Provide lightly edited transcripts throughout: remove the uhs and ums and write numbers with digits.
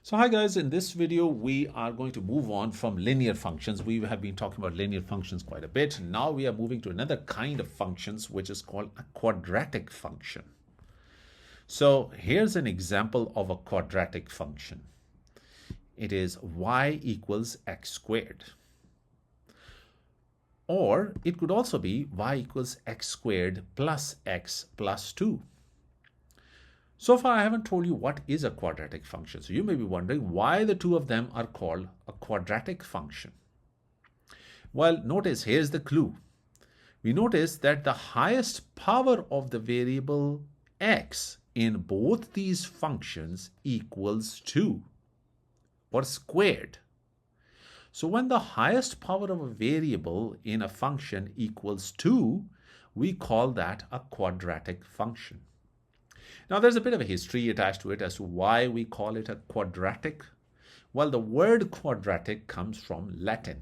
So hi guys, in this video we are going to move on from linear functions. We have been talking about linear functions quite a bit. Now we are moving to another kind of functions which is called a quadratic function. So here's an example of a quadratic function. It is y equals x squared. Or it could also be y equals x squared plus x plus 2. So far, I haven't told you what is a quadratic function. So you may be wondering why the two of them are called a quadratic function. Well, notice here's the clue. We notice that the highest power of the variable x in both these functions equals 2 or squared. So when the highest power of a variable in a function equals 2, we call that a quadratic function. Now, there's a bit of a history attached to it as to why we call it a quadratic. Well, the word quadratic comes from Latin.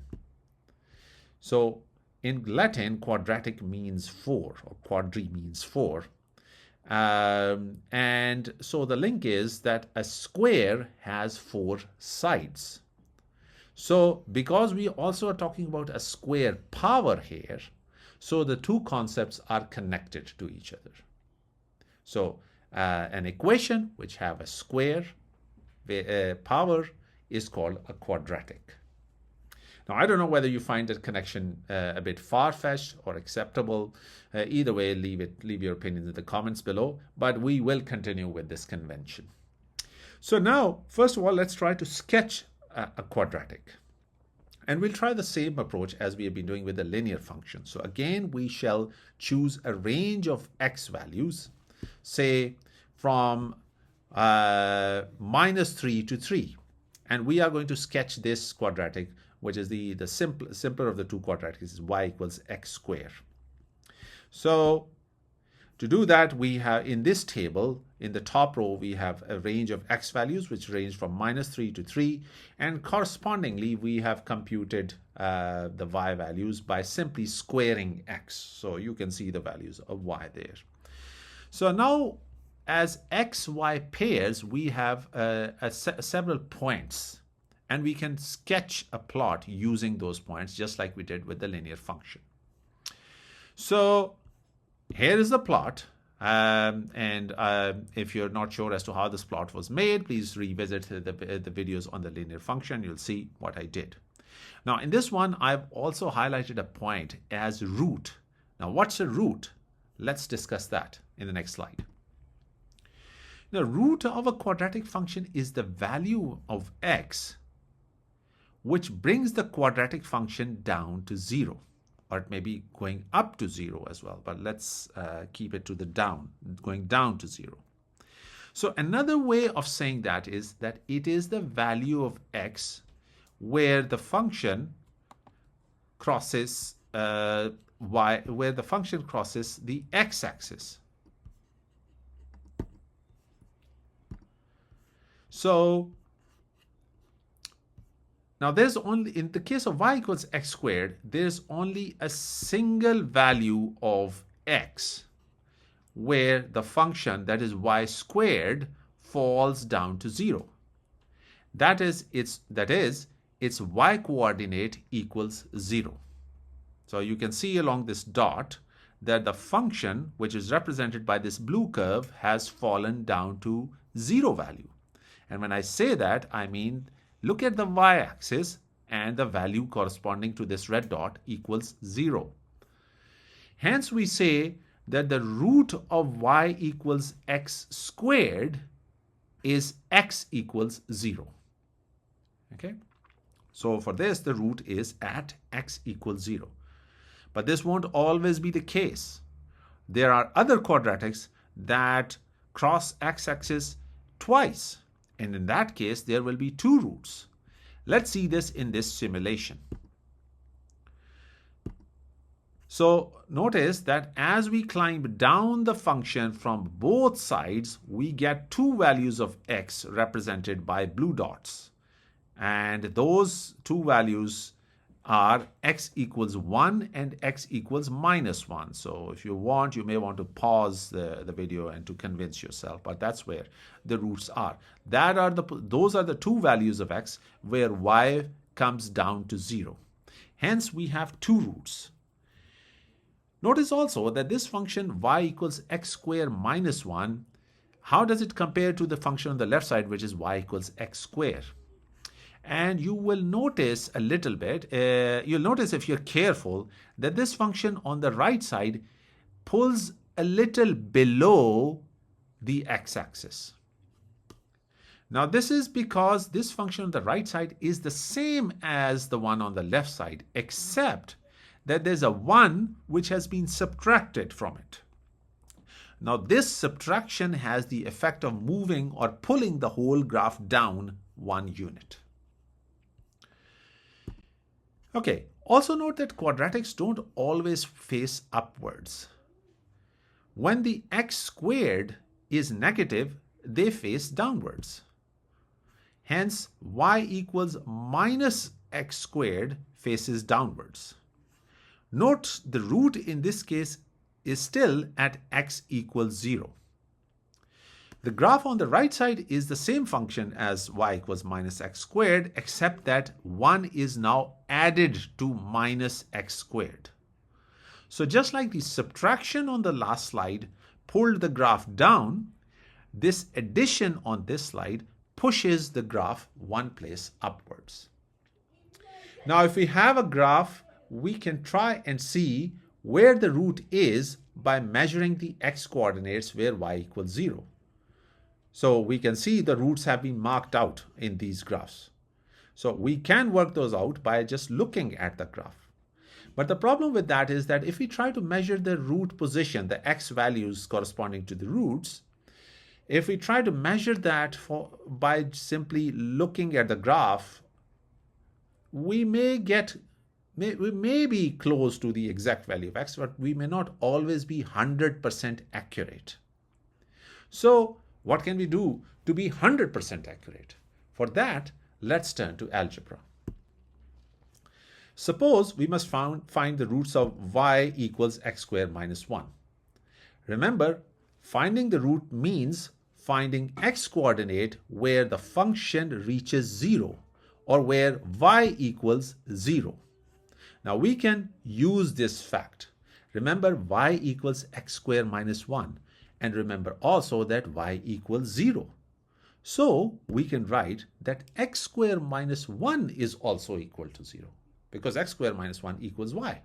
So in Latin, quadratic means 4, or quadri means 4. And so the link is that a square has 4 sides. So because we also are talking about a square power here, so the two concepts are connected to each other. So an equation which have a square power is called a quadratic. Now, I don't know whether you find that connection a bit far-fetched or acceptable. Either way, leave your opinions in the comments below, but we will continue with this convention. So now, first of all, let's try to sketch a quadratic. And we'll try the same approach as we have been doing with the linear function. So again, we shall choose a range of x values, say from -3 to 3. And we are going to sketch this quadratic, which is the simpler of the two quadratics, is y equals x squared. So to do that, we have in this table, in the top row, we have a range of x values, which range from -3 to 3. And correspondingly, we have computed the y values by simply squaring x. So you can see the values of y there. So now, as x, y pairs, we have several points, and we can sketch a plot using those points, just like we did with the linear function. So here is the plot, if you're not sure as to how this plot was made, please revisit the videos on the linear function. You'll see what I did. Now, in this one, I've also highlighted a point as root. Now, what's a root? Let's discuss that in the next slide. The root of a quadratic function is the value of x, which brings the quadratic function down to 0, or it may be going up to 0 as well, but let's keep it to the going down to 0. So another way of saying that is that it is the value of x where the function crosses where the function crosses the x-axis. So now there's only, in the case of y equals x squared, there's only a single value of x where the function, that is y squared, falls down to 0. That is its y coordinate equals 0. So you can see along this dot that the function, which is represented by this blue curve, has fallen down to 0 value. And when I say that, I mean, look at the y-axis, and the value corresponding to this red dot equals 0. Hence, we say that the root of y equals x squared is x equals 0. Okay? So for this, the root is at x equals 0. But this won't always be the case. There are other quadratics that cross x-axis twice. And in that case, there will be 2 roots. Let's see this in this simulation. So notice that as we climb down the function from both sides, we get 2 values of x represented by blue dots. And those 2 values are x equals 1 and x equals minus 1. So if you want, you may want to pause the video and to convince yourself, but that's where the roots are. Those are the two values of x where y comes down to 0. Hence, we have two roots. Notice also that this function y equals x squared minus 1, how does it compare to the function on the left side, which is y equals x squared? And you will notice a little bit, you'll notice if you're careful, that this function on the right side pulls a little below the x-axis. Now this is because this function on the right side is the same as the one on the left side, except that there's a 1 which has been subtracted from it. Now this subtraction has the effect of moving or pulling the whole graph down 1 unit. Okay, also note that quadratics don't always face upwards. When the x squared is negative, they face downwards. Hence, y equals minus x squared faces downwards. Note the root in this case is still at x equals 0. The graph on the right side is the same function as y equals minus x squared, except that 1 is now added to minus x squared. So just like the subtraction on the last slide pulled the graph down, this addition on this slide pushes the graph one place upwards. Now, if we have a graph, we can try and see where the root is by measuring the x coordinates where y equals 0. So we can see the roots have been marked out in these graphs. So we can work those out by just looking at the graph. But the problem with that is that if we try to measure the root position, the x values corresponding to the roots, if we try to measure that by simply looking at the graph, we may be close to the exact value of x, but we may not always be 100% accurate. So what can we do to be 100% accurate? For that, let's turn to algebra. Suppose we must find the roots of y equals x squared minus 1. Remember, finding the root means finding x coordinate where the function reaches 0 or where y equals 0. Now we can use this fact. Remember, y equals x squared minus 1. And remember also that y equals 0. So we can write that x squared minus 1 is also equal to 0 because x squared minus 1 equals y.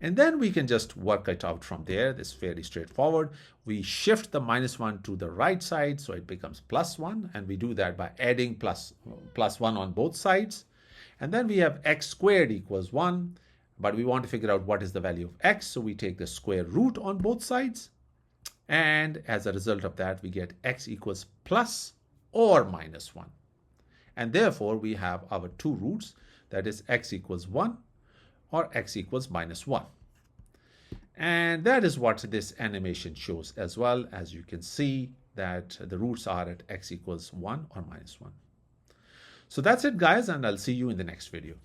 And then we can just work it out from there. This is fairly straightforward. We shift the minus 1 to the right side, so it becomes plus 1. And we do that by adding plus 1 on both sides. And then we have x squared equals 1. But we want to figure out what is the value of x. So we take the square root on both sides. And as a result of that, we get x equals plus or minus 1. And therefore, we have our two roots, that is x equals 1 or x equals minus 1. And that is what this animation shows as well. As you can see that the roots are at x equals 1 or minus 1. So that's it, guys, and I'll see you in the next video.